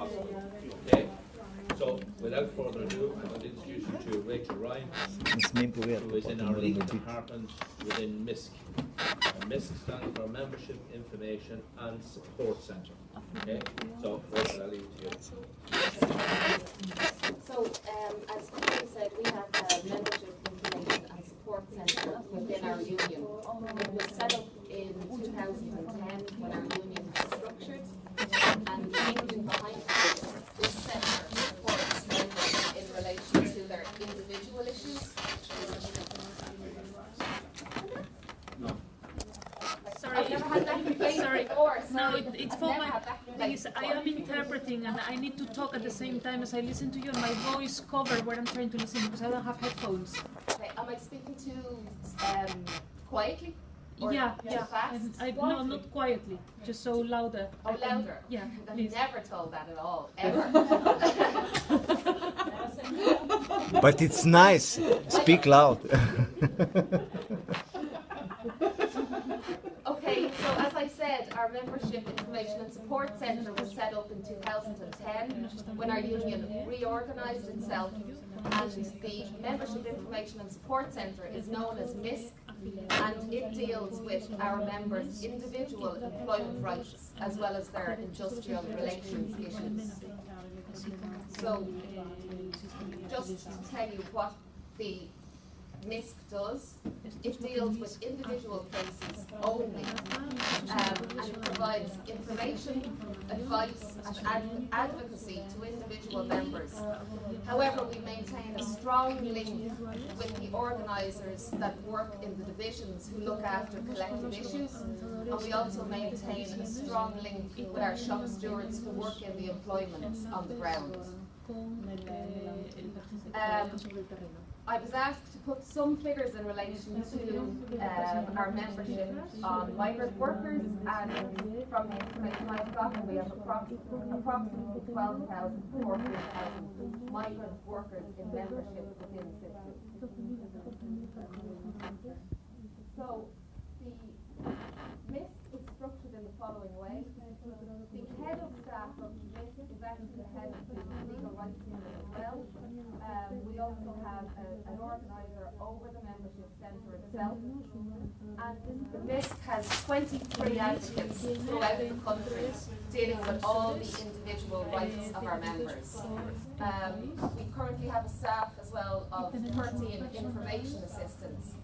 possible. Okay? So, without further ado, I'm going to introduce you to Rachel Ryan, who is in our legal department within MISC. And MISC stands for Membership Information and Support Centre. Okay? So, Rachel, I'll leave it to you. So, as Peter said, we have a Membership Information and Support Centre within our union. It was set up in 2010 when our union was structured, and the thinking behind this centre supports members in relation to their individual issues. I've never had that complaint before. No, it's for my thing is I am interpreting and I need to talk at the same time as I listen to you, and my voice covers what I'm trying to listen because I don't have headphones. Okay, am I speaking too quietly? Or Yeah. fast? No, not quietly, just so louder. Oh, louder? Yeah, I'm please. never told that at all, ever. But it's nice. Speak loud. Okay, so as I said, our Membership Information and Support Centre was set up in 2010 when our union reorganised itself, and the Membership Information and Support Centre is known as MISC, and it deals with our members' individual employment rights as well as their industrial relations issues. So, just to tell you what the MISC does, it deals with individual cases only, and it provides information, advice and advocacy to individual members. However, we maintain a strong link with the organisers that work in the divisions who look after collective issues, and we also maintain a strong link with our shop stewards who work in the employment on the ground. I was asked to put some figures in relation to our membership on migrant workers, and from the information I've gotten, we have approximately 12,000, 14,000 migrant workers in membership within SIPTU. So the MISC is structured in the following way. The head of staff of MISC is actually the head of the legal rights unit as well. We also have an organiser over the membership centre itself. And the MISC has 23 advocates throughout the country dealing with all the individual rights of our members. We currently have a staff as well of 13 information assistants.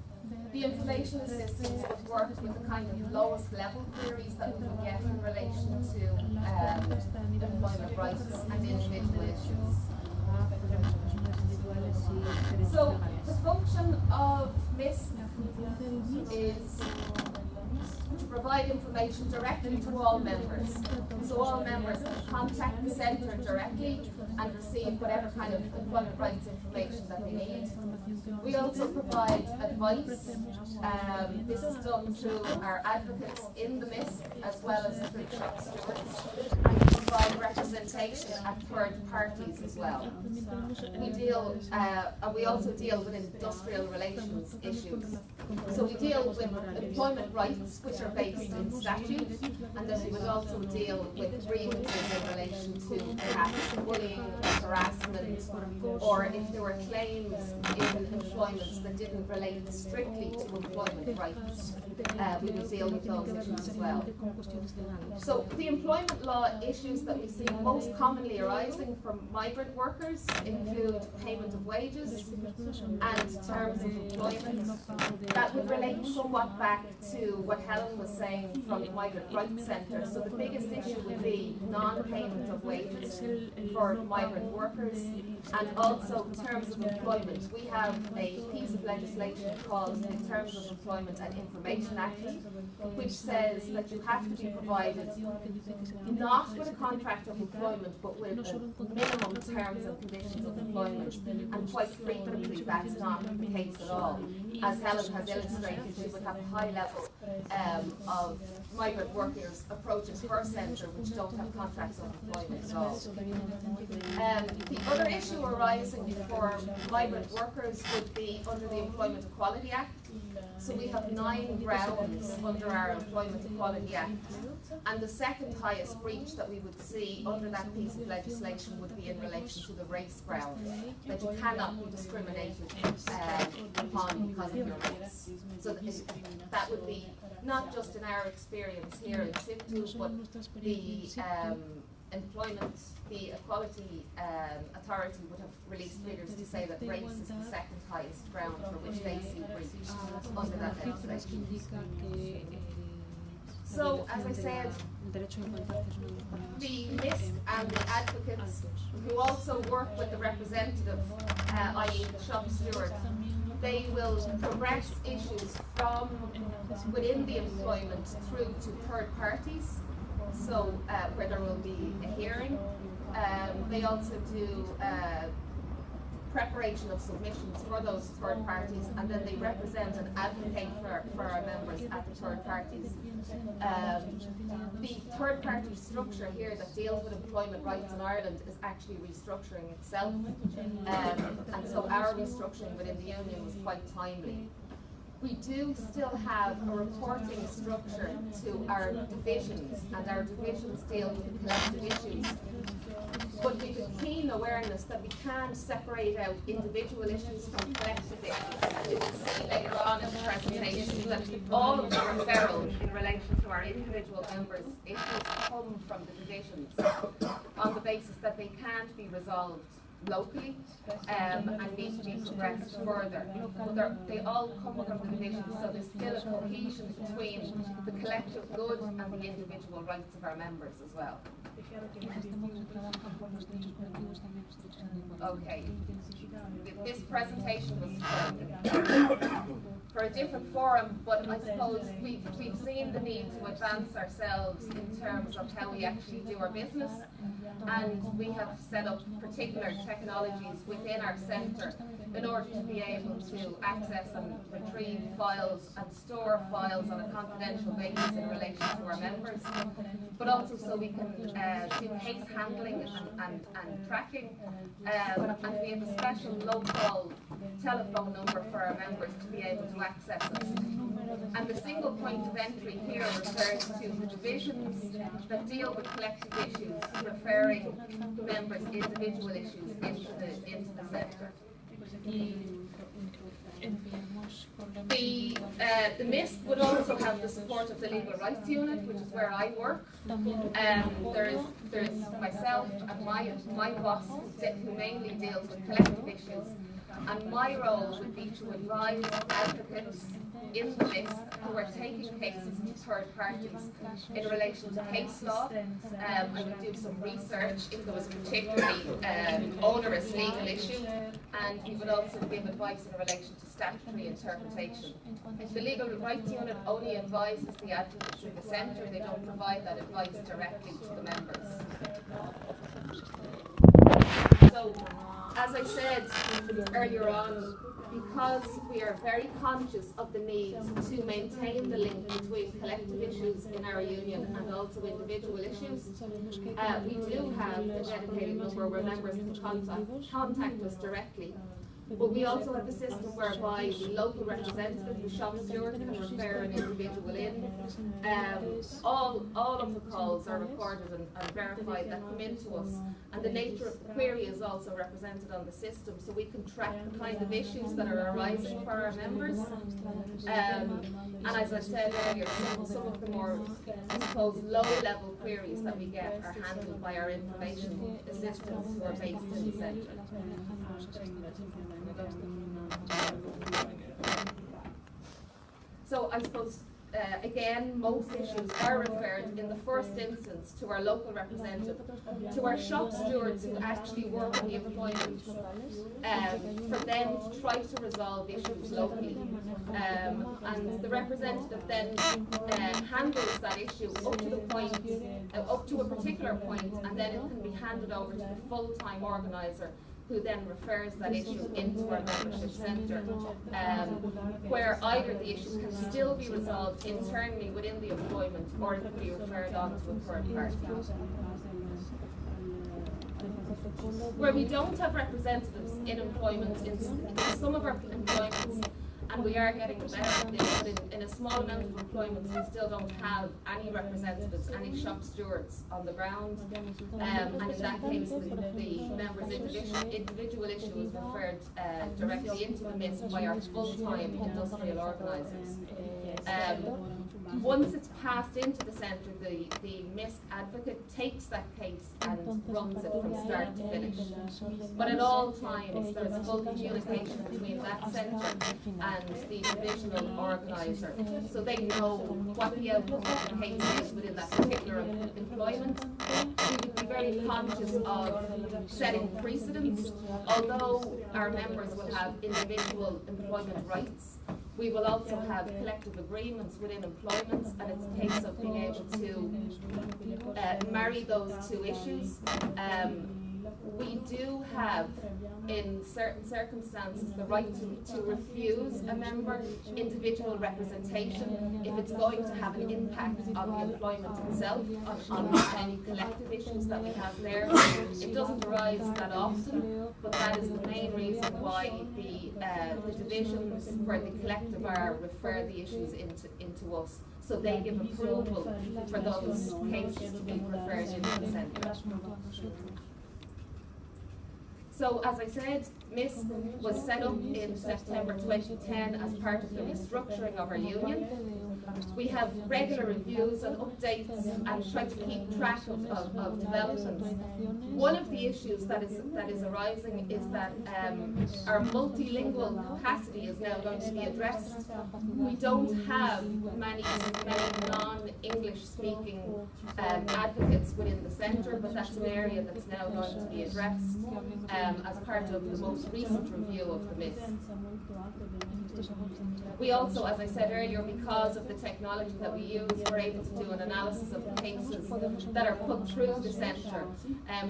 The information assistants would work with the kind of lowest level queries that we would get in relation to employment rights and individual issues. So the function of MISC is to provide information directly to all members. So all members can contact the centre directly and receive whatever kind of employment rights information that they need. We also provide advice. This is done through our advocates in the MISC as well as through shop stewards. And we provide representation at third parties as well. We also deal with industrial relations issues. So we deal with employment rights which are based in statute, and then we would also deal with grievances in relation to perhaps bullying or harassment, or if there were claims in employment that didn't relate strictly to employment rights, we would deal with those issues as well. So the employment law issues that we see most commonly arising from migrant workers include payment of wages and terms of employment. That would relate somewhat back to what Helen was saying from the Migrant Rights Centre. So the biggest issue would be non-payment of wages for migrant workers, and also terms of employment. We have a piece of legislation called the Terms of Employment and Information Act, which says that you have to be provided not with a contract of employment but with minimum terms and conditions of employment, and quite frequently that's not the case at all. As Helen has illustrated, she would have a high level of migrant workers approaching her centre which don't have contracts of employment at all. The other issue arising for migrant workers would be under the Employment Equality Act. So we have 9 grounds under our Employment Equality Act, and the second highest breach that we would see under that piece of legislation would be in relation to the race ground, that you cannot be discriminated upon because of your race. So that would be not just in our experience here in SIPTU, but the Equality Authority would have released figures to say that race is the second highest ground for which they see breach under that legislation. So, as I said, the MISC and the advocates who also work with the representative, i.e. the shop steward, they will progress issues from within the employment through to third parties, so where there will be a hearing. They also do preparation of submissions for those third parties, and then they represent and advocate for our members at the third parties. The third party structure here that deals with employment rights in Ireland is actually restructuring itself, and so our restructuring within the union was quite timely. We do still have a reporting structure to our divisions, and our divisions deal with the collective issues. But we've a keen awareness that we can't separate out individual issues from collective issues. And you will see later on in the presentation that all of the referral in relation to our individual members' issues come from the divisions on the basis that they can't be resolved locally and need to be progressed further. But they all come from the divisions, so there's still a cohesion between the collective good and the individual rights of our members as well. Okay, this presentation was for a different forum, but I suppose we've seen the need to advance ourselves in terms of how we actually do our business, and we have set up particular technologies within our centre in order to be able to access and retrieve files and store files on a confidential basis in relation to our members, but also so we can do case handling and tracking, and we have a special local telephone number for our members to be able to access us. And the single point of entry here refers to the divisions that deal with collective issues, referring members' individual issues into the centre. The MISC would also have the support of the Legal Rights Unit, which is where I work. There's myself and my boss who mainly deals with collective issues, and my role would be to advise advocates in the list who are taking cases to third parties in relation to case law. I would do some research if there was a particularly onerous legal issue, and we would also give advice in relation to statutory interpretation. The Legal Rights Unit only advises the advocates in the centre, they don't provide that advice directly to the members. So, as I said earlier on, because we are very conscious of the need to maintain the link between collective issues in our union and also individual issues, we do have a dedicated number where members can contact us directly. But we also have a system whereby the local representative, the shop steward, can refer an individual in. All of the calls are recorded and verified that come into us, and the nature of the query is also represented on the system, so we can track the kind of issues that are arising for our members. And as I said earlier, some of the more, I suppose, low-level queries that we get are handled by our information assistants who are based in the centre. So I suppose, again, most issues are referred in the first instance to our local representative, to our shop stewards who actually work in the employment, for them to try to resolve issues locally. And the representative then handles that issue up to a particular point, and then it can be handed over to the full-time organiser, who then refers that issue into our membership centre, where either the issue can still be resolved internally within the employment, or it can be referred on to a third party. Where we don't have representatives in employment, in some of our employments, and we are getting better at this, but in a small amount of employments we still don't have any representatives, any shop stewards on the ground, and in that case the members' individual issue is referred directly into the MISC by our full-time industrial organisers. Once it's passed into the centre, the MISC advocate takes that case and runs it from start to finish. But at all times there is full communication between that centre and the divisional organiser, so they know what the outcome of the case is within that particular employment. We would be very conscious of setting precedents. Although our members will have individual employment rights, we will also have collective agreements within employments, and it's a case of being able to marry those two issues. We do have, in certain circumstances, the right to refuse a member individual representation if it's going to have an impact on the employment itself, on any collective issues that we have there. It doesn't arise that often, but that is the main reason why the divisions where the collective are refer the issues into us. So they give approval for those cases to be referred into the centre. So, as I said, MISC was set up in September 2010 as part of the restructuring of our union. We have regular reviews and updates and try to keep track of developments. One of the issues that is arising is that our multilingual capacity is now going to be addressed. We don't have many non-English speaking advocates within the centre, but that's an area that's now going to be addressed as part of the most recent review of the MISC. We also, as I said earlier, because of the technology that we use, we're able to do an analysis of the cases that are put through the centre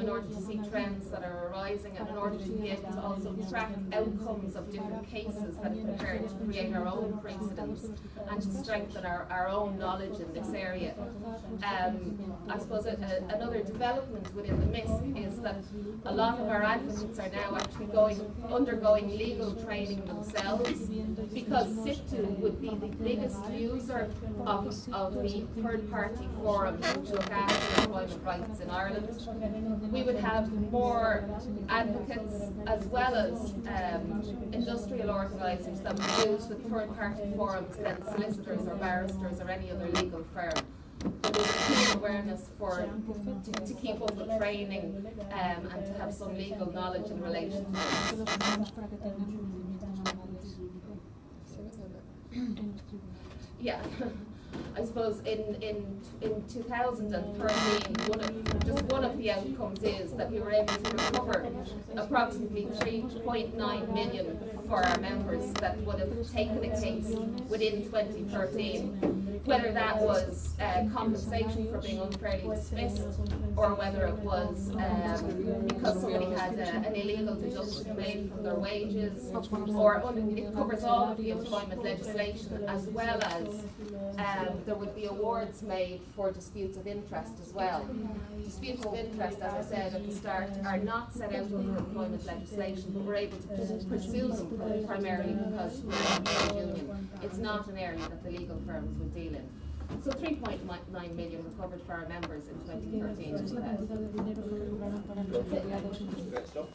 in order to see trends that are arising, and in order to be able to also track outcomes of different cases that have occurred, to create our own precedents and to strengthen our own knowledge in this area. I suppose another development within the MISC is that a lot of our advocates are now actually undergoing legal training themselves, because SIPTU would be the biggest user of the third-party forum to look after employment rights in Ireland. We would have more advocates as well as industrial organisers that would use the third-party forums than solicitors or barristers or any other legal firm. There's a keen awareness to keep up with training and to have some legal knowledge in relation to this. Yeah, I suppose in 2013, one of the outcomes is that we were able to recover approximately 3.9 million for our members that would have taken a case within 2013. Whether that was compensation for being unfairly dismissed, or whether it was because somebody had an illegal deduction made from their wages, or it covers all of the employment legislation, as well as there would be awards made for disputes of interest as well. Disputes of interest, as I said at the start, are not set out under employment legislation, but we're able to pursue them primarily because we're not a union. It's not an area that the legal firms would deal in. So 3.9 million recovered for our members in 2013. Great stuff.